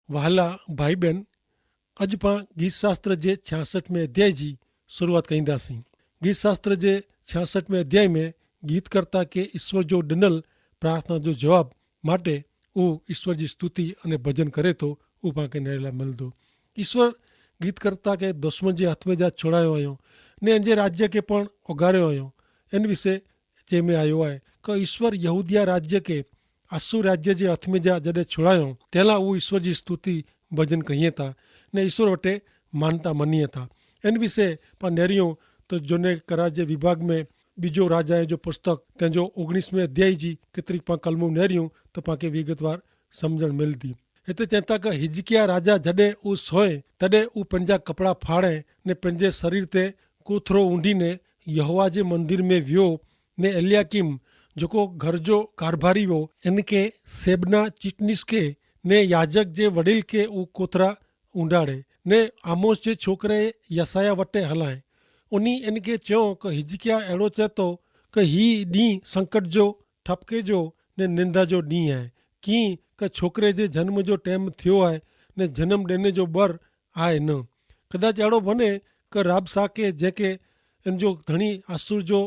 वहाला भाई बहन, अॼु पाण गीत शास्त्र जे 66वें अध्याय जी शुरूआत कंदासीं। गीत शास्त्र जे 66वें अध्याय में गीतकर्ता के ईश्वर जो ॾिनल प्रार्थना जो जवाब માટે ईश्वर की स्तुति और भजन करे तो पाण खे लाइ मिलंदो। ईश्वर गीतकर्ता के दुश्मन के हथ में जा छुड़ायो हुयो ने इन जे राज्य के पण उगारियो हुयो। इन विषय जे में आयो है कि ईश्वर यहूदिया राज्य के आसू राज्य के हथ में जा जॾहिं छुड़ायो तेला ईश्वर की स्तुति भजन कहिए था ने ईश्वर वटे मानता मनीए था। इन विषय पाण नेरियो तो जुने करार जे विभाग में बीजो राजा जो पुस्तक तंहिंजो 19वें अध्याय जी केतिरी पाण कलमूं नेरियूं तो पाण खे विगतवार सम्झण मिलंदी। हिते चवनि था कि हिजकिया राजा जॾहिं सोए तॾहिं पंहिंजा कपिड़ा फाड़े ने पंहिंजे शरीर ते कोथरो ऊंढीने यहोवा जे मंदिर में वियो ने एलियाकीम जेको घर जो कारभारी हो इनके सेबना चिटनिस के ने याजक जे वडील के कोथरा ऊंडाड़े ने आमोस जे छोकरे यसाया वटे हलाए। उन्हीं इनके चयो कि हिजकिया अहिड़ो चए थो कि ही ॾींहुं संकट जो ठपके जो ने निंदा जो ॾींहुं आहे। कीअं कि छोकिरे जे जन्म जो टाइम थियो आहे ने जनम ॾियण जो बर आहे न। कदाच अहिड़ो बने कि राबसा के जंहिंखे इन जो धणी आसुर जो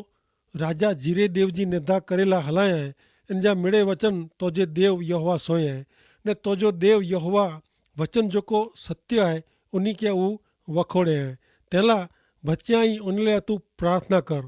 राजा जीरे देव जी निंदा करेला हलाया आहे। इन जा मिड़े वचन तोजे देव यहोवा सोए आहे ने तोजो देव यहोवा वचन जेको सत्य आहे उन्हीं के वखोड़े आहे। तेला बच्चा ही उन लाइ तू प्रार्थना कर।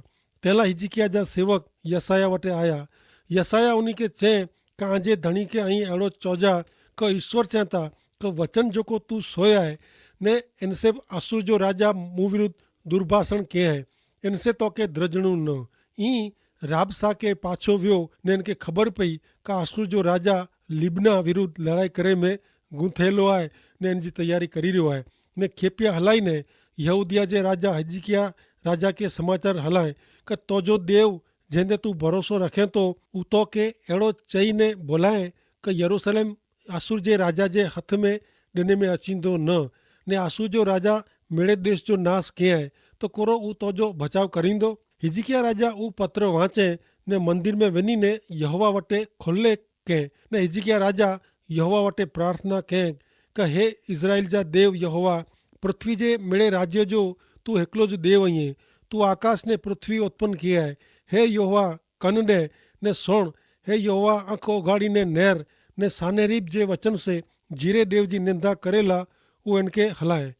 तेला हिजकिया जा सेवक यसाया वटे आया। यसाया उन्हीं के चए कांजे धणी के आई अहिड़ो चौजा कि ईश्वर चए था कि वचन जेको तू सोया है ने इनसे असुर जो राजा मूं विरुद्ध दुर्भाषण के है इनसे तो के द्रजणू न। ई राबसा के पाछो वियो ने इनके खबर पई कि असुर जो राजा लिबना विरुद्ध लड़ाई करे में गूंथेलो है ने इन जी तैयारी करी रहियो है ने खेपिया हलाई ने यहूदिया जे राजा हिजकिया राजा के समाचार हलाए कि तोजो देव जंहिंते तू भरोसो रखे तो तो के अहिड़ो चई ने बोलाए कि यरूशलेम आसुर जे राजा जे हथ में ॾिने में अचींदो न ने आसुर जो राजा मेड़े देश जो नाश किए आहे तो कोरो तोजो बचाव करींदो। हिजकिया राजा पत्र वांचे ने मंदिर में वञी ने यहोवा वटे खोले कंहिं ने हिजकिया राजा यहोवा वटे प्रार्थना कंहिं कि हे इज़राइल जा देव यहोवा, पृथ्वी जे मिड़े राज्य जो तू हिकिलो जो देव आहीं। तू आकाश ने पृथ्वी उत्पन्न किया है। हे यहोवा कन ॾे ने सुण। हे यहोवा आंख उघाड़ी ने नहर ने सानेरीब जे वचन से जीरे देव जी निंदा करेला इनके हलाए।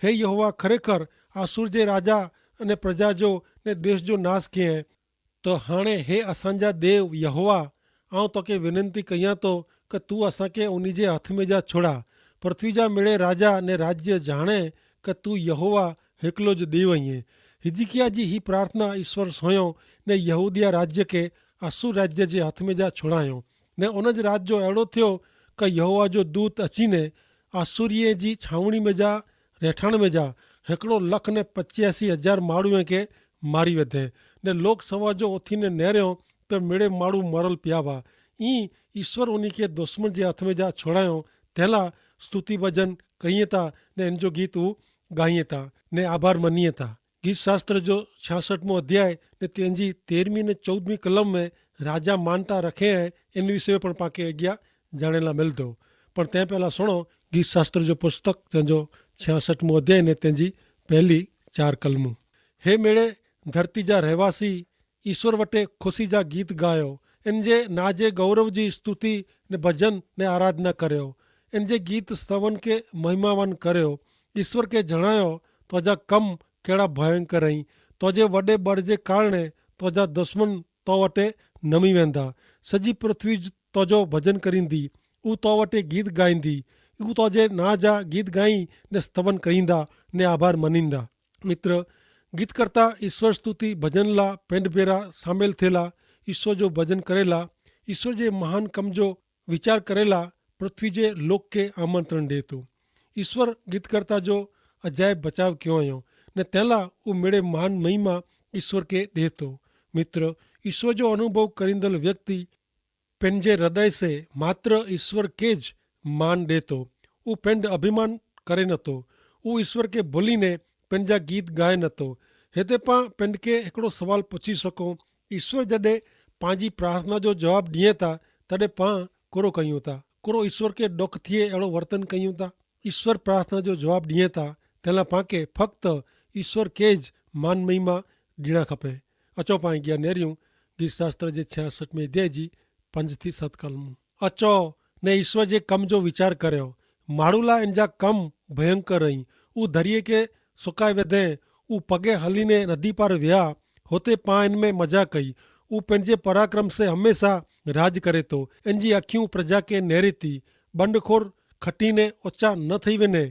हे यहोवा खरेखर आसुर जे राजा ने प्रजा जो ने देश जो नाश किए है। तो हाणे हे असांजा देव यहोवा, आउं तोखे विनंती कयां तो कि तू असांखे उन्हीं जे हथ में जा छुड़ा। पृथ्वी जा मिड़े राजा ने राज्य जाणे कि तू यहोवा हिकिलो जो देव आहीं। हिजकिया जी ही प्रार्थना ईश्वर सोयो ने यहूदिया राज्य के असुर राज्य जे हथ में जा छुड़ायो ने उन जे राज जो अहिड़ो थियो कि यहोवा जो दूत अची ने आसुरीअ जी छावनी में जा रहठाण में जा 1,85,000 माण्हुनि खे मारी वधे ने लोकसभा जो उथी ने नेरियो त मिड़े माण्हू मरल पिया हुआ। ईअं ईश्वर उन्हीं के दुश्मन जे हथ में जा छोड़ायो। तंहिंला स्तुति भजन कहिए था ने इन जो गीत गाइए था ने आभार मनीए था। गीत शास्त्र जो 66वां अध्याय ने तंहिंजी 13वीं ने 14वीं कलम में राजा मानता रखे हैं इन विषय पर पाके अॻियां ॼाणे ला मिलंदो। पर तंहिं पहला सुनो गीत शास्त्र जो पुस्तक तंहिंजो 66वां अध्याय ने तंहिंजी पहली 4 कलमूं। हे मेरे धरती जा रहवासी, ईश्वर वटे खुशी जा गीत गायो। इन जे नाजे गौरव जी स्तुति ने भजन ने आराधना करियो। इन जे गीत स्तवन के महिमावन करियो। ईश्वर के जणायो तुझा कम कहिड़ा भयंकर आहीं। तुझे वॾे बड़ जे कारण तुझा दुश्मन तो वटे नमी वेंदा। सॼी पृथ्वी तुझो भजन करींदी। तो वटे गीत गाईंदी। तुझे ना जा गीत गाई ने स्तवन करींदा ने आभार मनींदा। मित्र, गीतकर्ता ईश्वर स्तुति भजन ला पेंड बेरा शामिल थियला ईश्वर जो भजन करेला, ईश्वर जे महान कम जो विचार करेला पृथ्वी जे लोक के आमंत्रण ॾे थो। ईश्वर गीतकर्ता जो अजायब बचाव कयो हुयो ने तंहिंला मिड़े महान महिमा ईश्वर के ॾे थो। मित्र, ईश्वर जो अनुभव करींदड़ व्यक्ति पंहिंजे हृदय से मात्र ईश्वर के ज मान ॾे थो। पंहिंजो अभिमान करे नथो। ईश्वर के भुली ने पंहिंजा गीत गाए नथो। हिते पाण पिंड के हिकिड़ो सवाल पुछी सघूं, ईश्वर जॾहिं पंहिंजी प्रार्थना जो जवाबु ॾिए था तॾहिं पाण कोरो कयूं था। कोरो ईश्वर के डुख थिए अहिड़ो वर्तन कयूं था। ईश्वर प्रार्थना जो जवाबु ॾिए था तंहिं पांखे फक़्ति ईश्वर खे ज मान महिमा ॾियणा खपे। अचो पाण गिया नेरियूं गीत शास्त्र जे 66 में अध्याय जी 5 थी 7 कलमूं। अचो ने ईश्वर जे कम जो वीचार करियो। माण्हू लाइ इन जा कम भयंकर रही। ऊ दरिए के सुकाए विधे। ऊ पगे हलीने नदी पार विया। होते पां इन में मजा कई। ऊ पंहिंजे पराक्रम से हमेशा राज करे तो। इन जी अखियूं प्रजा के नेरे थी। बंडखोर खटीने ऊंचा न थी वञे।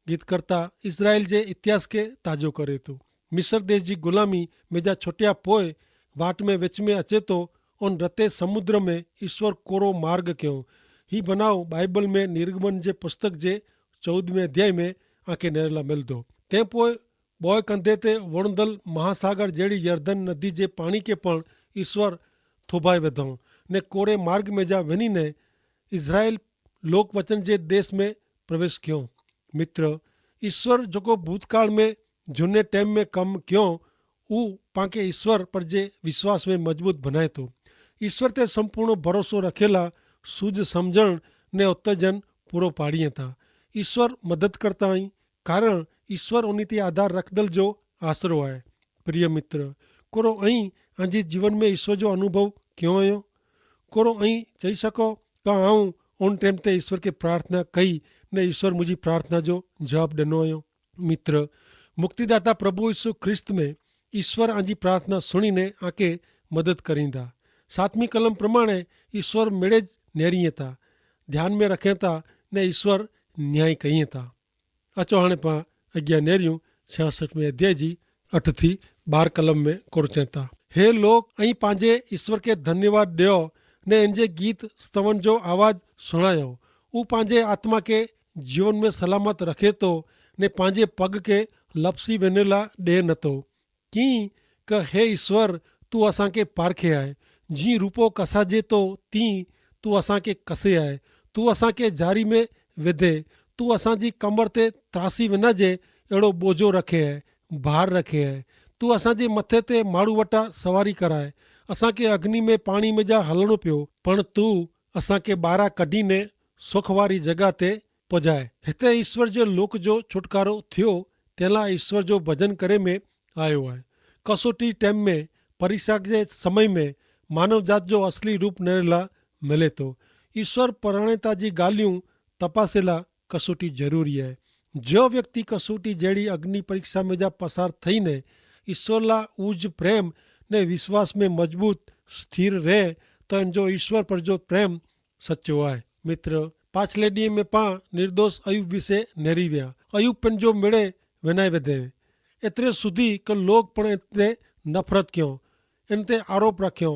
गीतकर्ता इज़राइल जे इतिहास के ताज़ो करे तो। मिस्र देश जी गुलामी में जा छुटिया पोइ वाट में विच में अचे तो उन रते समुद्र में ईश्वर कोरो मार्ग कयो। ही बनाव बाइबल में निर्गमन जे पुस्तक जे 14वें अध्याय में आंखे नेरला मिलंदो। तंहिं पोइ बोए कंधे ते वणंदल महासागर जहिड़ी यर्दन नदी जे पाणी के पण ईश्वर थोभाए विधऊं ने कोरे मार्ग में जा वञी ने इज़राइल लोक वचन जे देश में प्रवेश कयो। मित्र, ईश्वर जेको भूतकाल में झूने टाइम में कम कयो ऊ पांखे ईश्वर पर जे विश्वास में मजबूत बनाए तो। ईश्वर ते संपूर्ण भरोसो रखेला सूझ समझण ने उत्तेजन पूरो पाड़ीए था। ईश्वर मदद करता आई कारण ईश्वर उन ते आधार रखदल जो आसरो है। प्रिय मित्र, कोरो अई अंजी जीवन में ईश्वर जो अनुभव क्यों आयो? कोरो अई चई सको का आऊं उन टाइम ते ईश्वर के प्रार्थना कई ने ईश्वर मुझी प्रार्थना जो जवाब ॾिनो आयो। मित्र, मुक्तिदाता प्रभु यीशु ख्रिस्त में ईश्वर आंजी प्रार्थना सुनीने आके मदद करींदा। 7वीं कलम प्रमाणे ईश्वर मेड़े नेरीए था, ध्यान में रखें था ने ईश्वर न्याय कईं था। अचो हाणे पां अॻियां नेरियूं 66वें अध्याय जी 8 थी 12 कलम में कुरचें था। हे लोग ऐं पंहिंजे ईश्वर के धन्यवाद ॾियो ने इन जे गीत स्तवन जो आवाज़ सुणायो। ऊ पंहिंजे आत्मा के जीवन में सलामत रखे तो ने पंहिंजे पग के लपसी वञेला ॾे नथो। कीं क हे ईश्वर तू असांखे पारखे आहे। जीअं रूपो कसाजे तो तीं तू असांखे कसे आहे। तू असांखे जारी में विधे। तू असांजी कमर ते त्रासी वञिजे अहिड़ो बोझो रखे आहे, भार रखे आहे। तू असांजे मथे ते माण्हू वटां सवारी कराए। असांखे अग्नि में पाणी में जा हलणो पियो पण तू असांखे ॿाहिरां कढीने सुख वारी जॻह ते पुॼाए। हिते ईश्वर जे लोक जो छुटकारो थियो तंहिं लाइ ईश्वर जो भजन करे में आयो आहे। कसोटी टाइम में परीक्षा जे समय में मानव जात जो असली रूप नेरला मिले थो। ईश्वर परणेता जी ॻाल्हियूं तपासेला कसोटी ज़रूरी आहे। जो व्यक्ति कसोटी जहिड़ी अग्नि परीक्षा में जा पसार थई ने ईश्वर ला ऊज प्रेम ने विश्वास में मजबूत स्थिर रहे तो इनजो ईश्वर पर जो प्रेम सच्चो आहे। मित्र, पाछले ॾींहं में पां निर्दोष अयूब विषे नेरी विया। अयूब पंहिंजो मिड़े विनाए विधे एतिरे सुधी क लोग पण इते नफ़रत कयूं, इन ते आरोप रखियो।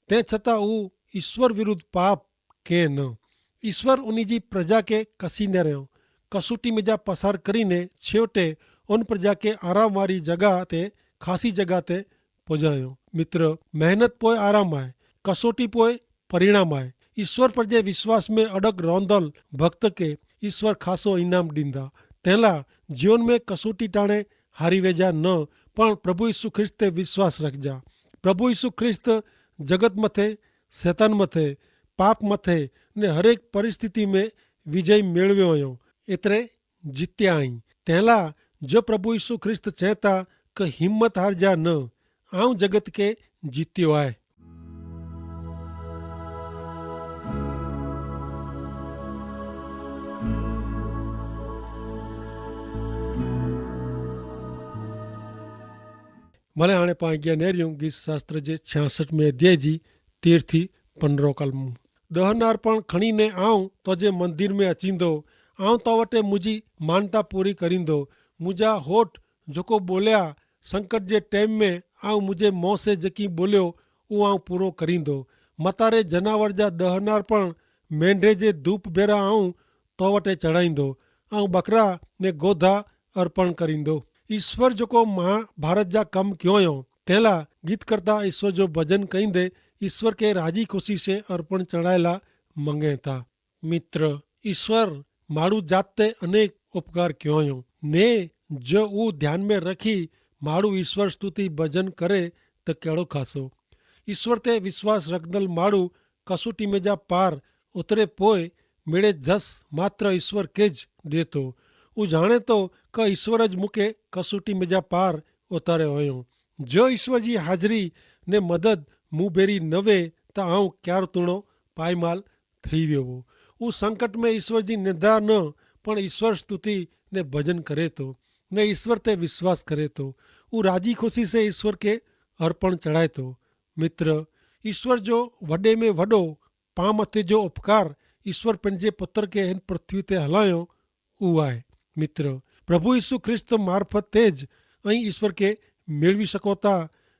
तंहिं छतां हू ईश्वर विरुद्ध पाप के न। ईश्वर उन जी प्रजा के कसी न रहियो। कसोटी में जा पसार करीने छेवटे उन प्रजा के आराम वारी जगह ते खासी जगह ते पुॼायो। मित्र, मेहनत पोइ आराम आहे, कसोटी पोइ परिणाम आहे। ईश्वर पर जे विश्वास में अड़ग रहंदल भक्त के ईश्वर खासो इनाम ॾींदा। तंहिं लाइ जीवन में कसोटी टाणे हारी वेजा न पण प्रभु यीशु ख्रिस्त ते विश्वास रखजा। प्रभु यीशु ख्रिस्त जगत मथे, शैतान मथे, पाप मथे ने हरेक परिस्थिति में विजय मेळवियो हुयो। एतिरे जितिया आहीं। तंहिं लाइ जो प्रभु यीशु ख्रिस्त चएता क हिम्मत हारजा न, आऊं जगत के जीतियो आहे। भले हाणे पाण अॻियां नेरियूं गीत शास्त्र जे 66 में अध्याय जी 13 थी 15 कलमूं। दहनार्पण खणी ने आऊं तुंहिंजे मंदिर में अचींदो। आऊं तो वटि मुंहिंजी मानता पूरी करींदो। मुंहिंजा होठ जेको बोलिया संकट जे टाइम में आऊं मुंहिंजे मुंहं से जेकी बोलियो उहो आऊं पूरो करींदो। मतारे जनावर जा दहनार्पण मेंढे जे धूप भेरा आऊं तो वटि चढ़ाईंदो। ऐं बकरा ने गोधा अर्पण करींदो। ईश्वर जेको महाभारत जा कम कयो हुयो तंहिं लाइ गीतकर्ता ईश्वर जो भजन कईंदे ईश्वर के राजी खुशी से अर्पण चढ़ायला मंगे था। मित्र, ईश्वर माण्हू जात ते अनेक उपकार कयो हुयो ने जो ऊ ध्यान में रखी माण्हू ईश्वर स्तुति भजन करे त कहिड़ो खासो। ईश्वर ते विश्वास रखंदल माण्हू कसोटी में जा पार उतरे पोइ मेरे जस मात्र ईश्वर के ज देतो। वो जाने तो क ईश्वर ज मूंखे कसोटी में जा पार उतारियो हुयो। जो ईश्वर जी हाज़री ने मदद मूं भेरी न वे त आऊं क्यार तूणो पायमाल थी वियो हो। वो संकट में ईश्वर जी निंदा न पण ईश्वर स्तुति ने भजन करे तो ने ईश्वर ते विश्वास करे तो वो राजी खुशी से ईश्वर के अर्पण चढ़ाए तो। मित्र, ईश्वर जो वॾे में वॾो पां मथे जो उपकार ईश्वर पंहिंजे पुत्र के हिन पृथ्वी ते हलायो उहो आहे। मित्र, प्रभु यीशु ख्रिस्त मार्फत तेज ऐं ईश्वर के मेळवी सघो था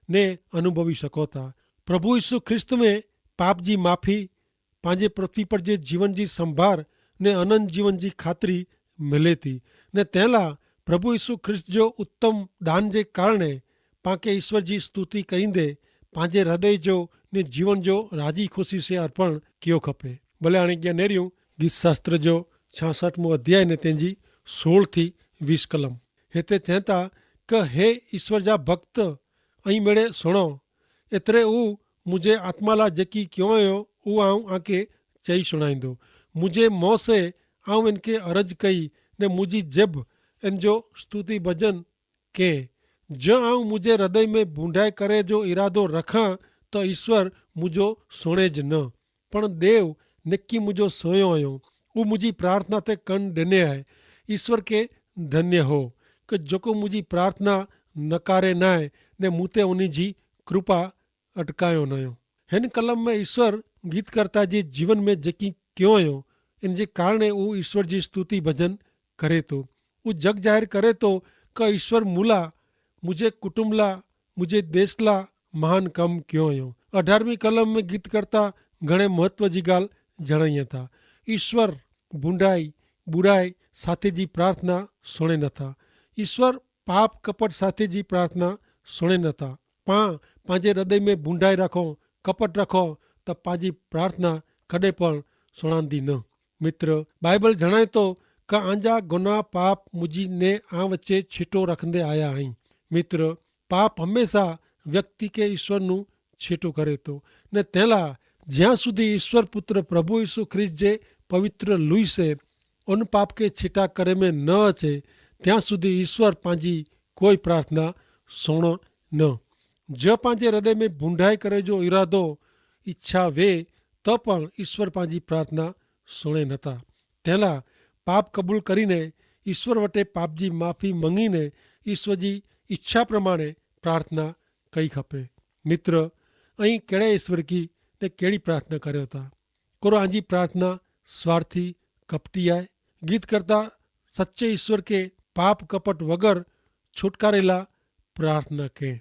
ने अनुभवी सघो था। प्रभु यीशु ख्रिस्त में पाप जी माफ़ी, पंहिंजे पृथ्वी पर जे जीवन जी संभार ने अनंत जीवन जी ख़ातिरी मिले थी ने तंहिं लाइ प्रभु यीशु ख्रिस्त जो उत्तम दान जे कारणे पांखे ईश्वर जी स्तुति कईंदे पंहिंजे हृदय जो ने जीवन जो राजी खुशी से अर्पण कयो खपे। भले हाणे अॻियां नेरियूं गीत शास्त्र जो 66 अध्याय ने तंहिंजी 16 थी 20 कलम। हिते चवनि था क हे ईश्वर जा भक्त ऐं मेरे सुणो, एतिरे हू मुंहिंजे आत्मा लाइ जेकी कयो हुयो उहो आऊं आके चई सुणाईंदो। मुंहिंजे मुंहं से आऊं इनके अर्ज कई ने मुंहिंजी जिभ इन जो स्तुति भजन के। जो आऊं मुंहिंजे हृदय में बूंडाए करे जो इरादो रखां त ईश्वर मुंहिंजो सुणे ज न, पण देव निकी मुंहिंजो सोयो हुयो। उहो मुंहिंजी प्रार्थना ते कन ॾिने आहे। ईश्वर के धन्य हो कि जेको मुंहिंजी प्रार्थना नकारे न आहे ने मूं ते उन जी कृपा अटकायो न हुयो। हिन कलम में ईश्वर गीतकर्ता जे जीवन में जेकी कयो हुयो इन जे कारणे उहो ईश्वर जी स्तुति भजन करे थो। उहो जग ज़ाहिर करे थो कि ईश्वर मूला मुंहिंजे कुटुंब लाइ, मुंहिंजे देश लाइ महान कमु कयो हुयो। 18वीं कलम में गीतकर्ता घणे महत्व जी ॻाल्हि जणाईअ था। ईश्वर बूंडाई बुराई साथी जी प्रार्थना सुणे नथा। ईश्वर पाप कपट साथी जी प्रार्थना सुणे नथा। पंहिंजे हृदय में बूंडाई रखो, कपट रखो त पंहिंजी प्रार्थना कॾहिं पण सुणांदी न। मित्र, बाइबल जणाए थो कि आंजा गुनाह पाप मुंहिंजी ने आ वच्चे छिटो रखंदे आया आहीं। मित्र, पाप हमेशा व्यक्ति के ईश्वर नू छेटो करे थो ने तंहिं लाइ જ્યાં સુધી ઈશ્વર પુત્ર પ્રભુ ઈસુ ખ્રિસ્ત જે પવિત્ર લુઈ છે ઉન પાપ के छिटा करे में न अचे ત્યાં સુધી ईश्वर पंहिंजी कोई प्रार्थना सुणो न। जो पंहिंजे हृदय में बूंडाई करे जो इरादो इच्छा वे त पण ईश्वर पंहिंजी प्रार्थना सुणे नथा। तंहिं लाइ पाप कबूल करीने ईश्वर वटे पाप जी माफ़ी मंगीने ईश्वर जी इच्छा प्रमाणे प्रार्थना कई खपे। मित्र, ऐं कहिड़े ईश्वर की ने कहिड़ी प्रार्थना करियो था। कोरो आंजी प्रार्थना स्वार्थी कपटी आहे। गीतकर्ता सच्चे ईश्वर के पाप कपट वगर छुटकारे लाइ प्रार्थना कयो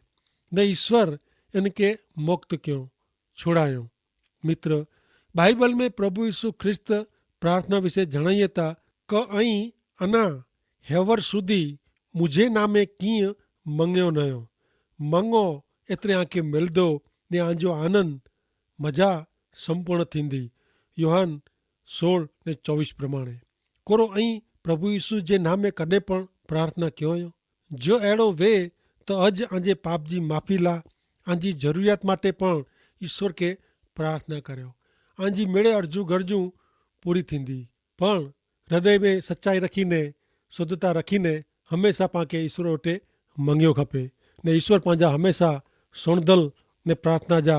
ने ईश्वर इनके मुक्त कयो, छुड़ायो। मित्र, बाइबल में प्रभु यीशु ख्रिस्त प्रार्थना विषय जणाईए था क ऐं अना हेवर सुधी मुझे नामे कीअं मंगियो न हुयो। मंगो एतिरे आंखे मिलंदो ने आंजो आनंद मजा संपूर्ण थींदी। योहान 16:24 प्रमाणे। कोरो ऐं प्रभु यीशु जे नामे कॾहिं पण प्रार्थना कयो हुयो। जो अहिड़ो वे त अॼु आंजे पाप जी माफ़ी लाइ आंजी ज़रूरियात माटे पण ईश्वर के प्रार्थना करियो। आंजी मेड़े अर्जू घरजूं पूरी थींदी। पण हृदय में सच्चाई रखीने, शुद्धता रखीने हमेशा पांखे ईश्वर वटि मंगियो खपे ने ईश्वर पंहिंजा हमेशा सुणदल ने प्रार्थना जा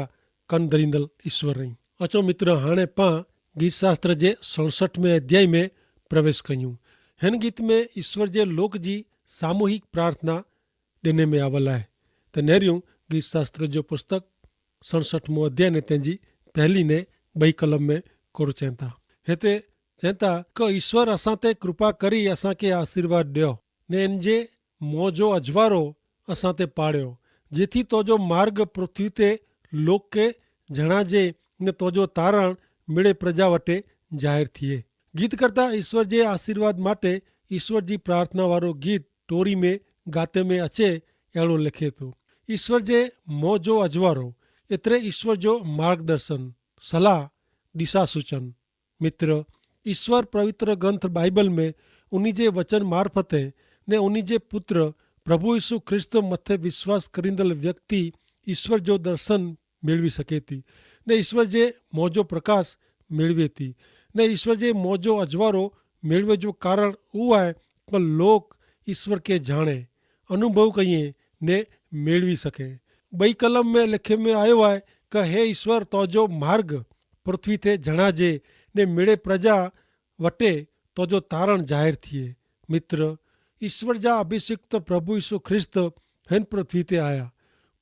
कन धरींदल ईश्वर रही। अचो मित्र, हाणे पां गीत शास्त्र जे 67 अध्याय में प्रवेश कयूं। हिन गीत में ईश्वर जे लोक जी सामूहिक प्रार्थना ॾिने में आवल आहे। त नेरियूं गीत शास्त्र जो पुस्तक 67 अध्याय ने तंहिंजी पहली ने 2 कलम में कोर चवनि था। हिते चवनि था कि ईश्वर असां ते कृपा करी असांखे आशीर्वाद ॾियो ने इन जे मोह जो अजवारो असां ते पाड़ियो, जेथी तुंहिंजो मार्ग पृथ्वी ते लोक के जणाजे ने तुंहिंजो तारण मिड़े प्रजा वटे ज़ाहिर थिए। गीतकर्ता ईश्वर जे आशीर्वाद माटे ईश्वर जी प्रार्थना वारो गीत टोरी में गाते में अचे अहिड़ो लिखे थो। ईश्वर जे मोह जो अजवारो एतिरे ईश्वर जो मार्गदर्शन, सलाह, दिशा सूचन। मित्र, ईश्वर पवित्र ग्रंथ बाइबल में उन्ही जे वचन मार्फते ने उन्ही जे पुत्र प्रभु यीशु ख्रिस्त मथे विश्वास करींदल व्यक्ति ईश्वर जो दर्शन मेळवी सके थी ने ईश्वर जे मोह जो प्रकाश मेळवे थी ने ईश्वर जे मौजो अजवारो मेळवे जो कारण उहो आहे कि लोक ईश्वर के जाणे अनुभव कईं ने मेळवी सके। ॿई कलम में लिखे में आयो आहे कि हे ईश्वर तुंहिंजो मार्ग पृथ्वी ते जणाजे ने मिड़े प्रजा वटे तुंहिंजो तारण ज़ाहिर थिए। मित्र, ईश्वर जा अभिषिक्त प्रभु यीशु ख्रिस्त हिन पृथ्वी ते आया,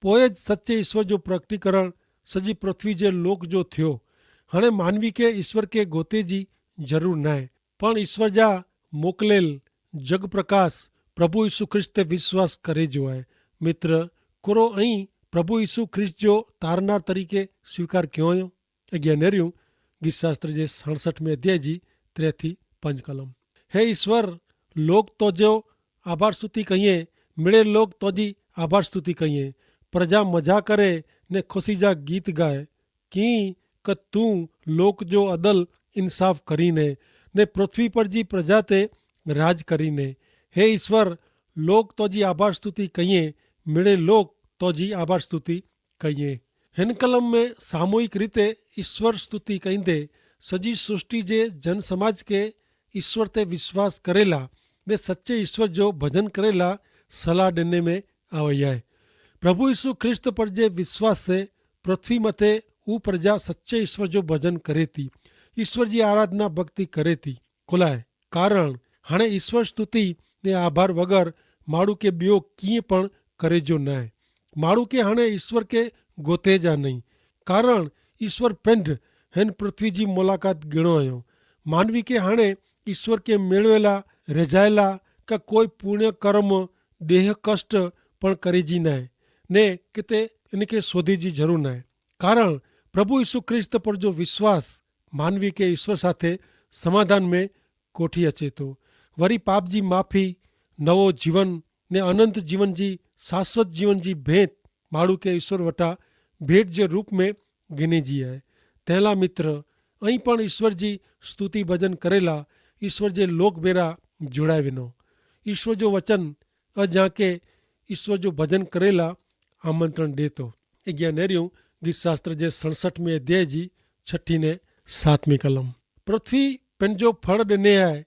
पोइ सचे ईश्वर जो प्रकटीकरण सॼी पृथ्वी जे लोक जो थियो। हाणे मानवी खे ईश्वर खे गोते जी ज़रूर न आहे, पण ईश्वर जा मोकिलियल जग प्रकाश प्रभु यीशु ख्रिस्त ते विश्वास करे जो आहे। मित्र, कुरो ऐं प्रभु यीशु ख्रिस्त जो तारनार तरीक़े स्वीकार कयो हुयो। अॻियां नेरियूं गीत शास्त्र जे 67 में अध्याय जी 3 थी 5 कलम। हे ईश्वर, लोग तुंहिंजो आभार स्तुति कईं, मिड़े लोग तुंहिंजी आभार स्तुति कईं। प्रजा मजा करे ने ख़ुशी जा गीत गाए कीं क तूं लोक जो अदल इंसाफ़ करीने ने पृथ्वी पर जी प्रजा ते राज करीने। हे ईश्वर, लोग तुंहिंजी आभार स्तुति कईं, मिड़े लोग तुंहिंजी आभार स्तुति कईं। हिन कलम में सामूहिक रीते ईश्वर स्तुति कईंदे सॼी सृष्टि जे जन समाज के ईश्वर ते विश्वास करेला ने सच्चे ईश्वर जो भजन करेला सलाह ॾिने में आई आहे। प्रभु यीशु ख्रिस्त पर जे विश्वास से पृथ्वी मथे ऊ प्रजा सच्चे ईश्वर जो भजन करे थी, ईश्वर जी आराधना भक्ति करे थी। खुलाए कारण हाणे ईश्वर स्तुति ने आभार वगर माण्हू के ॿियो कीअं पण करे जो न आहे। माण्हू के हाणे ईश्वर के गोते जा नहीं, कारण ईश्वर पिंड हिन पृथ्वी जी मुलाक़ात गिणो आयो। मानवी के हाणे ईश्वर के मेळवेला रिझायला का कोई पुण्य कर्म देह कष्ट पण करे जी न आहे ने किते इनके शोधी जी ज़रूर न आहे। कारण प्रभु यीशु ख्रिस्त पर जो विश्वास मानवी के ईश्वर साथे समाधान में कोठी अचे थो। वरी पाप जी माफ़ी, नवो जीवन ने अनंत जीवन जी शाश्वत जीवन जी भेंट माण्हू के ईश्वर वटा भेंट जे रूप में गिने जी आहे। तंहिंला मित्र ऐं पण ईश्वर जी स्तुति भजन करेला ईश्वर जे लोक बेरा जुड़ाए विनो। ईश्वर जो वचन अजाके ईश्वर जो भजन करेला आमंत्रण ॾे थो। अॻियां नेरियूं गीत शास्त्र जे 67 में अध्याय जी 6 ने 7 कलम। पृथ्वी पंहिंजो फड़ ॾिने आहे,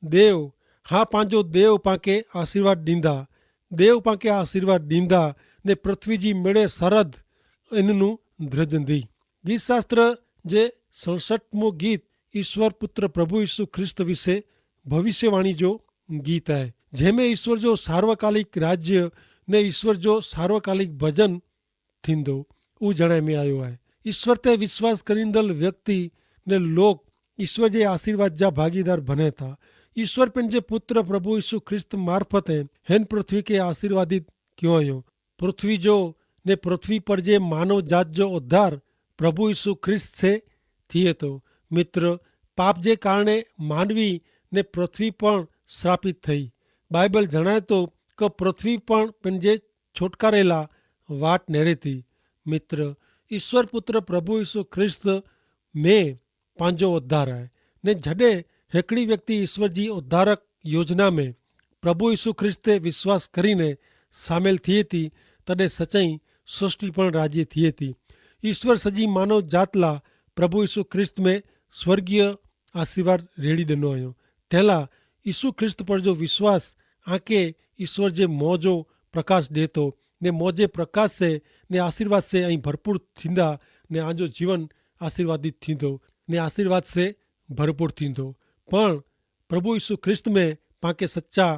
देव हा पंहिंजो देव पांखे आशीर्वाद ॾींदा, देव पांखे आशीर्वाद ॾींदा ने पृथ्वी जी मिड़े सरहद इननू ध्रजंदी। गीत शास्त्र जे 67 गीत ईश्वर पुत्र प्रभु यीशु ख्रिस्त विषे भविष्यवाणी जो गीत आहे, जंहिंमें ईश्वर जो सार्वकालिक राज्य ने ईश्वर जो सार्वकालिक भजन थींदो ऊ जणाए में आयो आहे। ईश्वर ते विश्वास करींदल व्यक्ति ने लोक ईश्वर जे आशीर्वाद जा भागीदार बने था। ईश्वर पंहिंजे पुत्र प्रभु यीशु ख्रिस्त मार्फत हिन पृथ्वी के आशीर्वादित कयो आहियो। पृथ्वी जो ने पृथ्वी पर जे मानव जात जो उद्धार प्रभु यीशु ख्रिस्त से थिए थो। मित्र, पाप जे कारणे मानवी ने पृथ्वी पण श्रापित थई। बाइबल जणाए थो कि पृथ्वी पण पंहिंजे छुटकारे ला वाट नेरे थी। मित्र, ईश्वर पुत्र प्रभु यीशु ख्रिस्त में पंहिंजो उद्धार आहे ने जॾहिं हिकिड़ी व्यक्ति ईश्वर जी उद्धारक योजना में प्रभु यीशु ख्रिस्त ते विश्वास करीने शामिल थिए थी तॾहिं सचाई सृष्टि पण राजी थिए थी। ईश्वर सॼी मानव जात ला प्रभु यीशु ख्रिस्त में स्वर्गीय आशीर्वाद रेड़ी ॾिनो आहियो। तंहिंला यीशु ख्रिस्त पर जो विश्वास आके ईश्वर जे मोह जो प्रकाश ॾे थो ने मोह जे प्रकाश से ने आशीर्वाद से ऐं भरपूर थींदा ने आंजो जीवन आशीर्वादित थींदो ने आशीर्वाद से भरपूर थींदो। पण प्रभु यीशु ख्रिस्त में पांखे सच्चा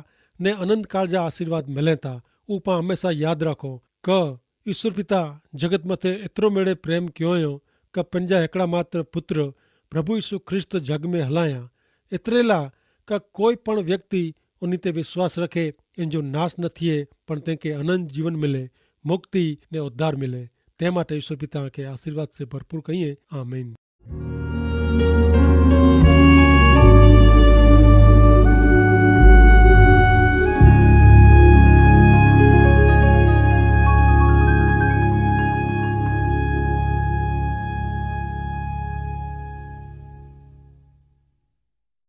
ने अनंत काल जा आशीर्वाद मिले था। ऊ पां हमेशा यादि रखो क ईश्वर पिता जगत मथे एतिरो मेड़े प्रेम कयो हुयो क पंहिंजा हिकिड़ा मात्र पुत्र प्रभु यीशु ख्रिस्त जग में हलाया एतिरे ला क कोई पण व्यक्ति उन ते विश्वास रखे इन जो नाश न थिए पण तंहिंखे अनंत जीवन मिले, मुक्ति ने उद्धार मिले। तंहिं माटे ईश्वर पिता खे आशीर्वाद से भरपूर कईं। आमीन।